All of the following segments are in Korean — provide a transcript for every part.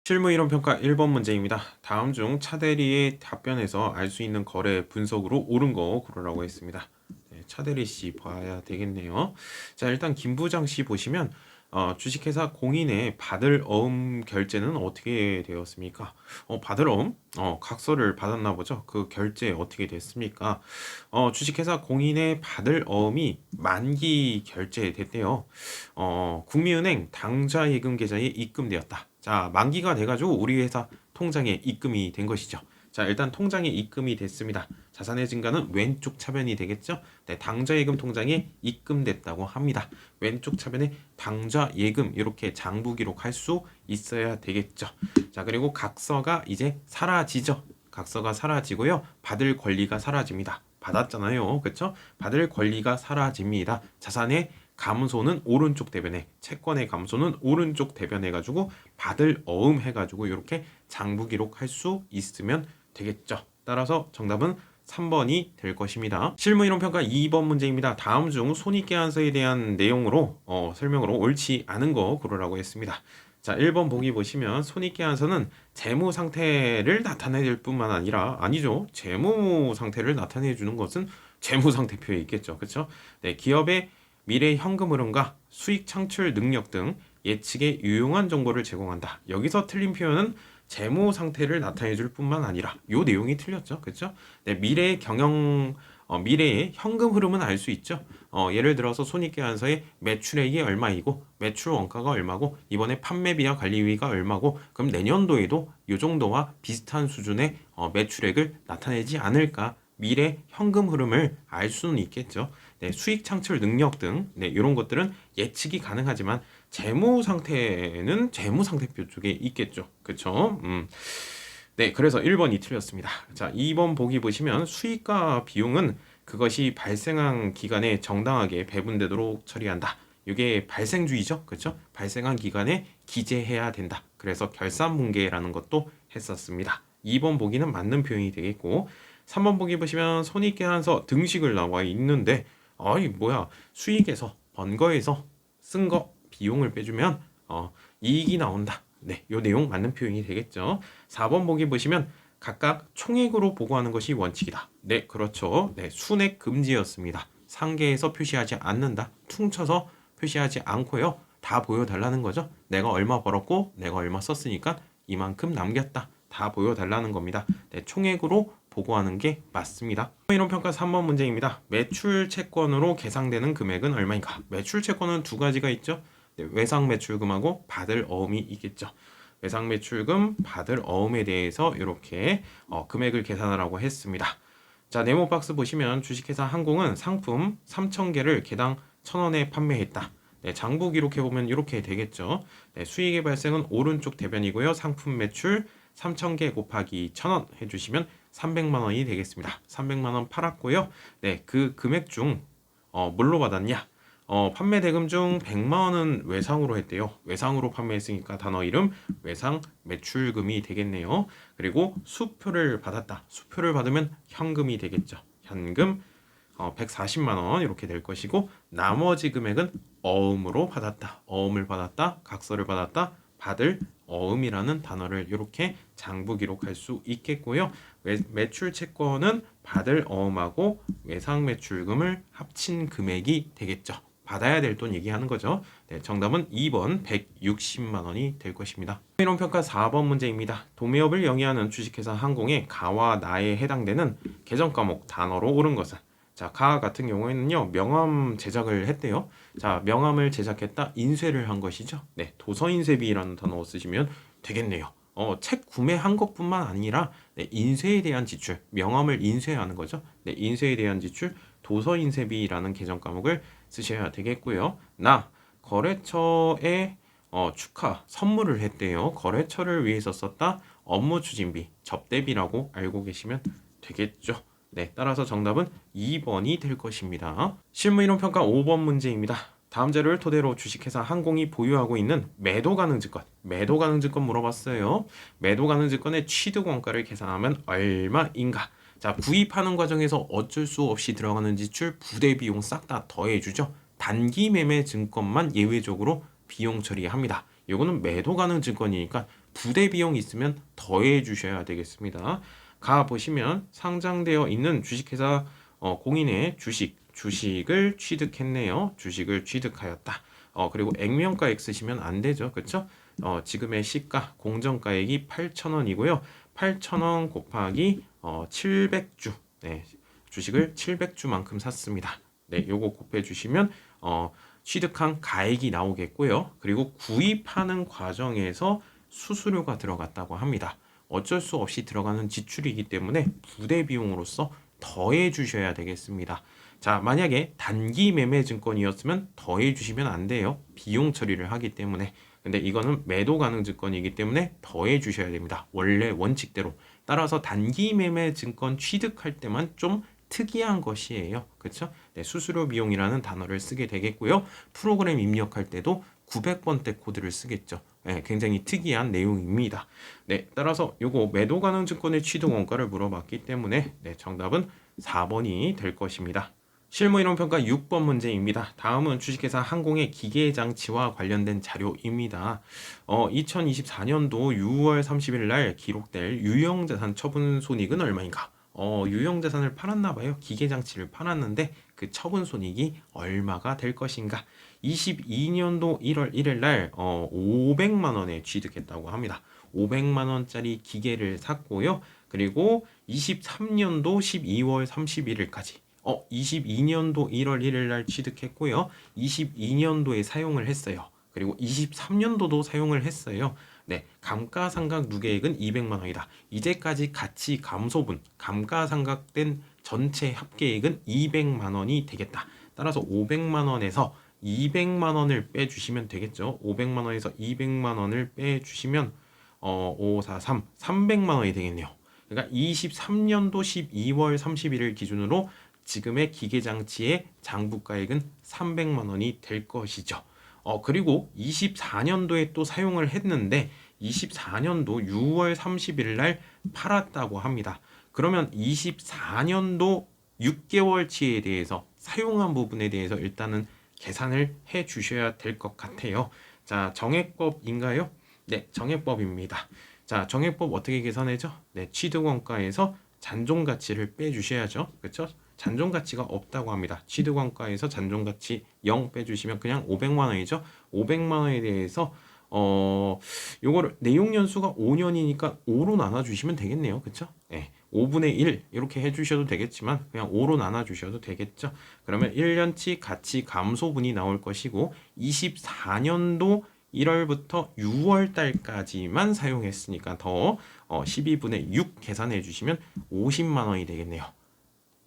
실무 이론 평가 1번 문제입니다. 다음 중 차대리의 답변에서 알 수 있는 거래 분석으로 옳은 거 고르라고 했습니다. 네, 차대리 씨 봐야 되겠네요. 자, 일단 김 부장 씨 보시면 주식회사 공인의 받을 어음 결제는 어떻게 되었습니까? 받을 어음? 각서를 받았나 보죠. 그 결제 어떻게 됐습니까? 주식회사 공인의 받을 어음이 만기 결제됐대요. 국민은행 당좌예금 계좌에 입금되었다. 자, 만기가 돼가지고 우리 회사 통장에 입금이 된 것이죠. 자, 일단 통장에 입금이 됐습니다. 자산의 증가는 왼쪽 차변이 되겠죠? 네, 당좌예금 통장에 입금됐다고 합니다. 왼쪽 차변에 당좌예금 이렇게 장부 기록할 수 있어야 되겠죠. 자, 그리고 각서가 이제 사라지죠. 각서가 사라지고요. 받을 권리가 사라집니다. 받았잖아요. 그렇죠? 받을 권리가 사라집니다. 자산의 감소는 오른쪽 대변에, 채권의 감소는 오른쪽 대변해 가지고 받을 어음 해 가지고 이렇게 장부 기록할 수 있으면 되겠죠. 따라서 정답은 3번이 될 것입니다. 실무 이론 평가 2번 문제입니다. 다음 중 손익계산서에 대한 내용으로 설명으로 옳지 않은 거 고르라고 했습니다. 자, 1번 보기 보시면 손익계산서는 재무 상태를 나타낼 뿐만 아니라 아니죠. 재무 상태를 나타내 주는 것은 재무 상태표에 있겠죠. 그렇죠? 네, 기업의 미래 현금 흐름과 수익 창출 능력 등 예측에 유용한 정보를 제공한다. 여기서 틀린 표현은 재무 상태를 나타내 줄 뿐만 아니라 요 내용이 틀렸죠. 그렇죠? 네, 미래의 현금 흐름은 알 수 있죠. 예를 들어서 손익계산서에 매출액이 얼마이고 매출 원가가 얼마고 이번에 판매비와 관리비가 얼마고 그럼 내년도에도 이 정도와 비슷한 수준의 매출액을 나타내지 않을까? 미래 현금 흐름을 알 수는 있겠죠. 네, 수익 창출 능력 등 이런 것들은 예측이 가능하지만 재무 상태는 재무 상태표 쪽에 있겠죠. 그렇죠? 네, 그래서 1번이 틀렸습니다. 자, 2번 보기 보시면 수익과 비용은 그것이 발생한 기간에 정당하게 배분되도록 처리한다. 이게 발생주의죠. 그렇죠? 발생한 기간에 기재해야 된다. 그래서 결산분계라는 것도 했었습니다. 2번 보기는 맞는 표현이 되겠고 3번 보기 보시면 손익계산서 등식을 나와 있는데 아이 뭐야 수익에서 번거에서 쓴 거 비용을 빼주면 이익이 나온다. 네, 요 내용 맞는 표현이 되겠죠. 4번 보기 보시면 각각 총액으로 보고하는 것이 원칙이다. 네, 그렇죠. 네, 순액 금지였습니다. 상계에서 표시하지 않는다. 퉁쳐서 표시하지 않고요. 다 보여달라는 거죠. 내가 얼마 벌었고 내가 얼마 썼으니까 이만큼 남겼다. 다 보여달라는 겁니다. 네, 총액으로 보고하는 게 맞습니다. 이론 평가 3번 문제입니다. 매출 채권으로 계상되는 금액은 얼마인가? 매출 채권은 두 가지가 있죠. 네, 외상 매출금하고 받을 어음이 있겠죠. 외상 매출금, 받을 어음에 대해서 이렇게 금액을 계산하라고 했습니다. 자, 네모 박스 보시면 주식회사 항공은 상품 3,000개를 개당 1,000원에 판매했다. 네, 장부 기록해 보면 이렇게 되겠죠. 네, 수익의 발생은 오른쪽 대변이고요. 상품 매출 3,000개 곱하기 1,000원 해주시면 300만 원이 되겠습니다. 300만 원 팔았고요. 네, 그 금액 중 뭘로 받았냐? 판매 대금 중 100만 원은 외상으로 했대요. 외상으로 판매했으니까 단어 이름 외상 매출금이 되겠네요. 그리고 수표를 받았다. 수표를 받으면 현금이 되겠죠. 현금 140만 원 이렇게 될 것이고 나머지 금액은 어음으로 받았다. 어음을 받았다. 각서를 받았다. 받을 어음이라는 단어를 이렇게 장부 기록할 수 있겠고요. 매출 채권은 받을 어음하고 외상 매출금을 합친 금액이 되겠죠. 받아야 될 돈 얘기하는 거죠. 네, 정답은 2번 160만 원이 될 것입니다. 이론 평가 4번 문제입니다. 도매업을 영위하는 주식회사 항공의 가와 나에 해당되는 개정 과목 단어로 옳은 것은 자, 가 같은 경우에는요, 명함 제작을 했대요. 자, 명함을 제작했다, 인쇄를 한 것이죠. 네, 도서인쇄비라는 단어 쓰시면 되겠네요. 책 구매한 것뿐만 아니라 네, 인쇄에 대한 지출, 명함을 인쇄하는 거죠. 네, 인쇄에 대한 지출, 도서인쇄비라는 개정 과목을 쓰셔야 되겠고요. 나, 거래처에 축하, 선물을 했대요. 거래처를 위해서 썼다, 업무 추진비, 접대비라고 알고 계시면 되겠죠. 네, 따라서 정답은 2번이 될 것입니다. 실무이론 평가 5번 문제입니다. 다음 자료를 토대로 주식회사 항공이 보유하고 있는 매도 가능 증권, 매도 가능 증권 물어봤어요. 매도 가능 증권의 취득 원가를 계산하면 얼마인가? 자, 구입하는 과정에서 어쩔 수 없이 들어가는 지출, 부대 비용 싹 다 더해주죠. 단기 매매 증권만 예외적으로 비용 처리합니다. 이거는 매도 가능 증권이니까 부대 비용 있으면 더해 주셔야 되겠습니다. 가 보시면 상장되어 있는 주식회사 공인의 주식을 취득했네요. 주식을 취득하였다. 그리고 액면가액 쓰시면 안 되죠. 그렇죠? 지금의 시가 공정가액이 8,000원이고요. 8,000원 곱하기 700주. 네, 주식을 700주만큼 샀습니다. 네, 요거 곱해 주시면 취득한 가액이 나오겠고요. 그리고 구입하는 과정에서 수수료가 들어갔다고 합니다. 어쩔 수 없이 들어가는 지출이기 때문에 부대 비용으로서 더해 주셔야 되겠습니다. 자, 만약에 단기 매매 증권이었으면 더해 주시면 안 돼요. 비용 처리를 하기 때문에. 근데 이거는 매도 가능 증권이기 때문에 더해 주셔야 됩니다. 원래 원칙대로. 따라서 단기 매매 증권 취득할 때만 좀 특이한 것이에요. 그렇죠? 네, 수수료 비용이라는 단어를 쓰게 되겠고요. 프로그램 입력할 때도 900번대 코드를 쓰겠죠. 네, 굉장히 특이한 내용입니다. 네, 따라서 요거 매도 가능 증권의 취득 원가를 물어봤기 때문에 네, 정답은 4번이 될 것입니다. 실무 이론 평가 6번 문제입니다. 다음은 주식회사 항공의 기계 장치와 관련된 자료입니다. 2024년도 6월 30일 날 기록될 유형자산 처분 손익은 얼마인가? 유형자산을 팔았나 봐요. 기계 장치를 팔았는데 그 처분 손익이 얼마가 될 것인가? 22년도 1월 1일 날 500만 원에 취득했다고 합니다. 500만 원짜리 기계를 샀고요. 그리고 23년도 12월 31일까지 22년도 1월 1일 날 취득했고요. 22년도에 사용을 했어요. 그리고 23년도도 사용을 했어요. 네, 감가상각 누계액은 200만 원이다. 이제까지 가치 감소분, 감가상각된 전체 합계액은 200만 원이 되겠다. 따라서 500만 원에서 200만 원을 빼주시면 되겠죠. 500만 원에서 200만 원을 빼주시면 5, 4, 3, 300만 원이 되겠네요. 그러니까 23년도 12월 31일 기준으로 지금의 기계장치의 장부가액은 300만 원이 될 것이죠. 그리고 24년도에 또 사용을 했는데 24년도 6월 30일 날 팔았다고 합니다. 그러면 24년도 6개월치에 대해서 사용한 부분에 대해서 일단은 계산을 해 주셔야 될 것 같아요. 자, 정액법인가요? 네, 정액법입니다. 자, 정액법 어떻게 계산하죠? 네, 취득원가에서 잔존가치를 빼주셔야죠. 그렇죠? 잔존가치가 없다고 합니다. 취득원가에서 잔존가치 0 빼주시면 그냥 500만 원이죠. 500만 원에 대해서 요거를 내용 연수가 5년이니까 5로 나눠주시면 되겠네요. 그쵸? 네, 5분의 1 이렇게 해주셔도 되겠지만 그냥 5로 나눠주셔도 되겠죠. 그러면 1년치 가치 감소분이 나올 것이고 24년도 1월부터 6월 달까지만 사용했으니까 더 12분의 6 계산해 주시면 50만 원이 되겠네요.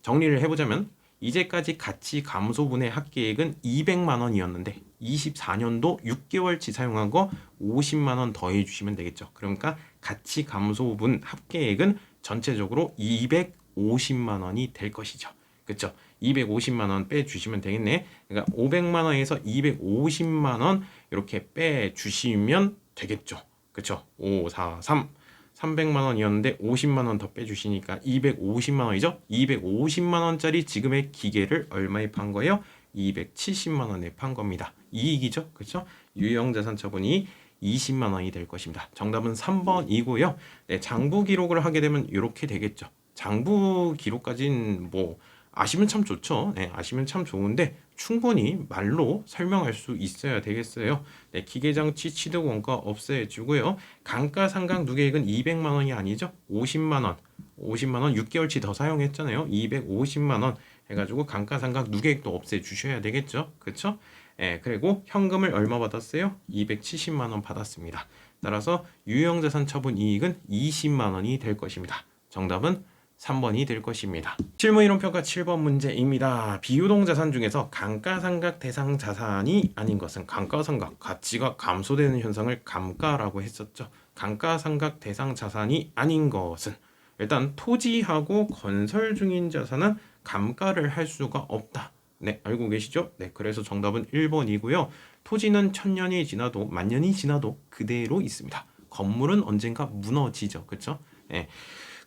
정리를 해보자면 이제까지 가치 감소분의 합계액은 200만 원이었는데 24년도 6개월치 사용한 거 50만 원 더해 주시면 되겠죠. 그러니까 가치 감소분 합계액은 전체적으로 250만 원이 될 것이죠. 그렇죠? 250만 원 빼주시면 되겠네. 그러니까 500만 원에서 250만 원 이렇게 빼주시면 되겠죠. 그렇죠? 5, 4, 3 300만 원이었는데 50만 원 더 빼주시니까 250만 원이죠. 250만 원짜리 지금의 기계를 얼마에 판 거예요? 270만 원에 판 겁니다. 이익이죠. 그렇죠? 유형자산 처분이 20만 원이 될 것입니다. 정답은 3번이고요. 네, 장부 기록을 하게 되면 이렇게 되겠죠. 장부 기록까지는 뭐 아시면 참 좋죠. 네, 아시면 참 좋은데 충분히 말로 설명할 수 있어야 되겠어요. 네, 기계장치 취득 원가 없애주고요. 감가상각 누계액은 200만 원이 아니죠. 50만 원. 50만 원 6개월치 더 사용했잖아요. 250만 원 해가지고 감가상각 누계액도 없애주셔야 되겠죠. 그렇죠? 네, 그리고 현금을 얼마 받았어요? 270만 원 받았습니다. 따라서 유형자산 처분 이익은 20만 원이 될 것입니다. 정답은 3번이 될 것입니다. 실무이론평가 7번 문제입니다. 비유동자산 중에서 감가상각 대상 자산이 아닌 것은 감가상각 가치가 감소되는 현상을 감가라고 했었죠. 감가상각 대상 자산이 아닌 것은 일단 토지하고 건설 중인 자산은 감가를 할 수가 없다. 네, 알고 계시죠? 네, 그래서 정답은 1번이고요. 토지는 1000년이 지나도 만년이 지나도 그대로 있습니다. 건물은 언젠가 무너지죠. 그렇죠? 네.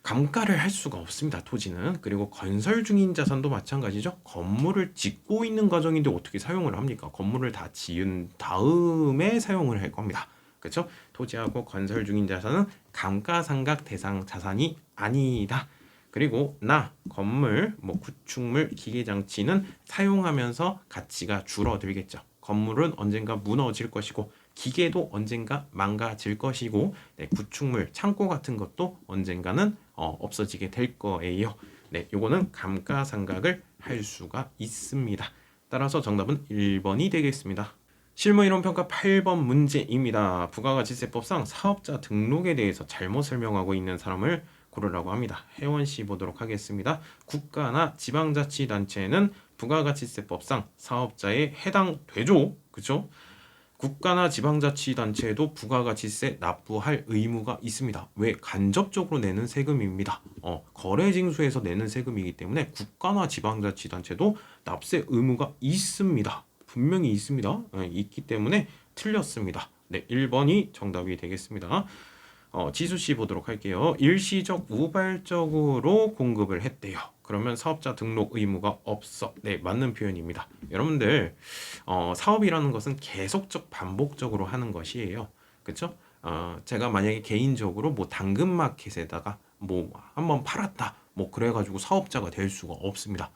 감가를 할 수가 없습니다. 토지는. 그리고 건설 중인 자산도 마찬가지죠. 건물을 짓고 있는 과정인데 어떻게 사용을 합니까? 건물을 다 지은 다음에 사용을 할 겁니다. 그렇죠? 토지하고 건설 중인 자산은 감가상각 대상 자산이 아니다. 그리고 건물, 구축물, 기계장치는 사용하면서 가치가 줄어들겠죠. 건물은 언젠가 무너질 것이고 기계도 언젠가 망가질 것이고 구축물, 창고 같은 것도 언젠가는 없어지게 될 거예요. 요거는 감가상각을 할 수가 있습니다. 따라서 정답은 1번이 되겠습니다. 실무이론평가 8번 문제입니다. 부가가치세법상 사업자 등록에 대해서 잘못 설명하고 있는 사람을 고르라고 합니다. 혜원씨 보도록 하겠습니다. 국가나 지방자치단체는 부가가치세법상 사업자에 해당되죠. 그쵸? 국가나 지방자치단체에도 부가가치세 납부할 의무가 있습니다. 왜? 간접적으로 내는 세금입니다. 거래징수에서 내는 세금이기 때문에 국가나 지방자치단체도 납세 의무가 있습니다. 분명히 있습니다. 있기 때문에 틀렸습니다. 1번이 정답이 되겠습니다. 지수씨 보도록 할게요. 일시적 우발적으로 공급을 했대요. 그러면 사업자 등록 의무가 없어. 맞는 표현입니다. 여러분들 사업이라는 것은 계속적 반복적으로 하는 것이에요. 그렇죠? 제가 만약에 개인적으로 당근마켓에다가 한번 팔았다. 그래가지고 사업자가 될 수가 없습니다.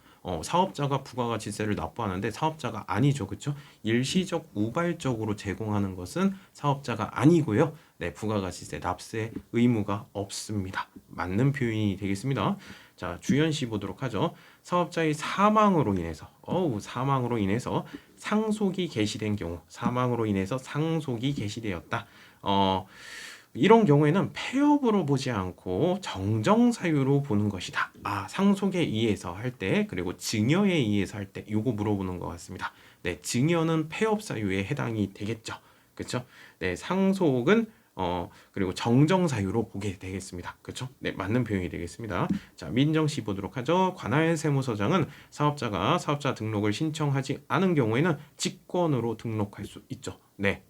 사업자가 부가가치세를 납부하는데 사업자가 아니죠. 그렇죠? 일시적 우발적으로 제공하는 것은 사업자가 아니고요. 부가가치세 납세 의무가 없습니다. 맞는 표현이 되겠습니다. 자, 주연씨 보도록 하죠. 사업자의 사망으로 인해서 상속이 개시된 경우, 사망으로 인해서 상속이 개시되었다. 이런 경우에는 폐업으로 보지 않고 정정사유로 보는 것이다. 상속에 의해서 할 때, 그리고 증여에 의해서 할 때, 요거 물어보는 것 같습니다. 증여는 폐업 사유에 해당이 되겠죠. 그렇죠? 상속은 그리고 정정사유로 보게 되겠습니다. 그렇죠? 맞는 표현이 되겠습니다. 자, 민정씨 보도록 하죠. 관할 세무서장은 사업자가 사업자 등록을 신청하지 않은 경우에는 직권으로 등록할 수 있죠.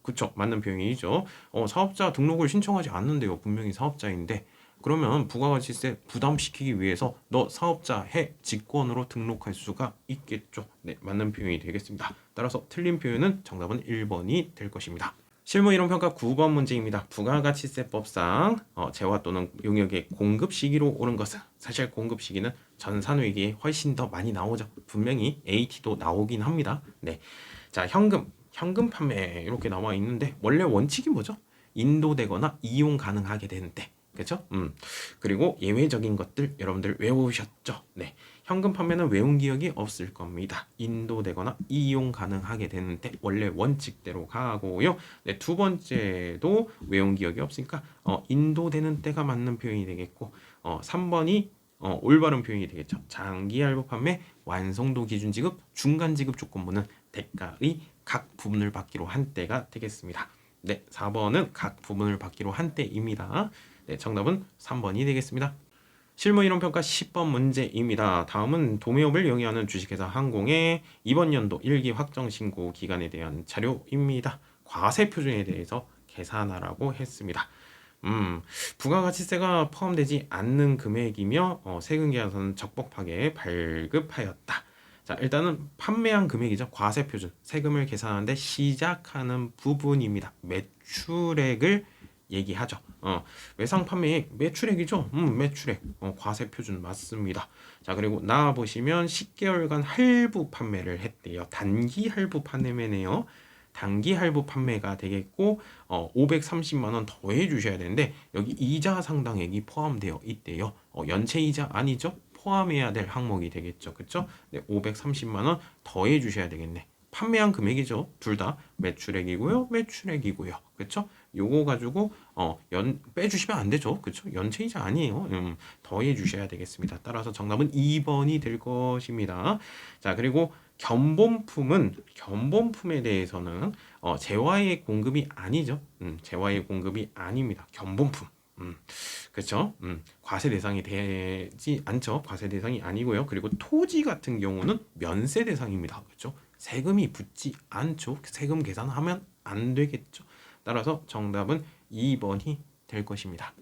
그쵸. 맞는 표현이죠. 사업자 등록을 신청하지 않는데요. 분명히 사업자인데. 그러면 부가가치세 부담시키기 위해서 너 사업자 해 직권으로 등록할 수가 있겠죠. 맞는 표현이 되겠습니다. 따라서 틀린 표현은 정답은 1번이 될 것입니다. 실무이론평가 9번 문제입니다. 부가가치세법상 재화 또는 용역의 공급 시기로 오른 것은, 사실 공급 시기는 전산회계에 훨씬 더 많이 나오죠. 분명히 AT도 나오긴 합니다. 자, 현금 판매 이렇게 나와 있는데 원래 원칙이 뭐죠? 인도되거나 이용 가능하게 되는 때. 그렇죠? 그리고 예외적인 것들 여러분들 외우셨죠? 현금 판매는 외운 기억이 없을 겁니다. 인도되거나 이용 가능하게 되는데 원래 원칙대로 가고요. 두 번째도 외운 기억이 없으니까 인도되는 때가 맞는 표현이 되겠고 3번이 올바른 표현이 되겠죠. 장기 할부 판매 완성도 기준 지급 중간 지급 조건부는 대가의 각 부분을 받기로 한 때가 되겠습니다. 4번은 각 부분을 받기로 한 때입니다. 정답은 3번이 되겠습니다. 실무이론평가 10번 문제입니다. 다음은 도매업을 영위하는 주식회사 항공의 이번 연도 1기 확정신고 기간에 대한 자료입니다. 과세표준에 대해서 계산하라고 했습니다. 부가가치세가 포함되지 않는 금액이며 세금계산서는 적법하게 발급하였다. 자, 일단은 판매한 금액이죠. 과세표준, 세금을 계산하는데 시작하는 부분입니다. 매출액을 얘기하죠. 외상 판매액 매출액이죠. 매출액 과세표준 맞습니다. 자, 그리고 나와 보시면 10개월간 할부 판매를 했대요. 단기 할부 판매네요. 단기 할부 판매가 되겠고 530만 원 더해 주셔야 되는데 여기 이자 상당액이 포함되어 있대요. 연체 이자 아니죠? 포함해야 될 항목이 되겠죠. 그렇죠? 530만 원 더해 주셔야 되겠네. 판매한 금액이죠. 둘 다 매출액이고요. 그렇죠? 요거 가지고 빼주시면 안 되죠. 그렇죠? 연체이자 아니에요. 더해 주셔야 되겠습니다. 따라서 정답은 2번이 될 것입니다. 자, 그리고 견본품에 대해서는 재화의 공급이 아니죠. 재화의 공급이 아닙니다. 견본품. 그렇죠? 과세 대상이 되지 않죠. 과세 대상이 아니고요. 그리고 토지 같은 경우는 면세 대상입니다. 그렇죠? 세금이 붙지 않죠. 세금 계산하면 안 되겠죠. 따라서 정답은 2번이 될 것입니다.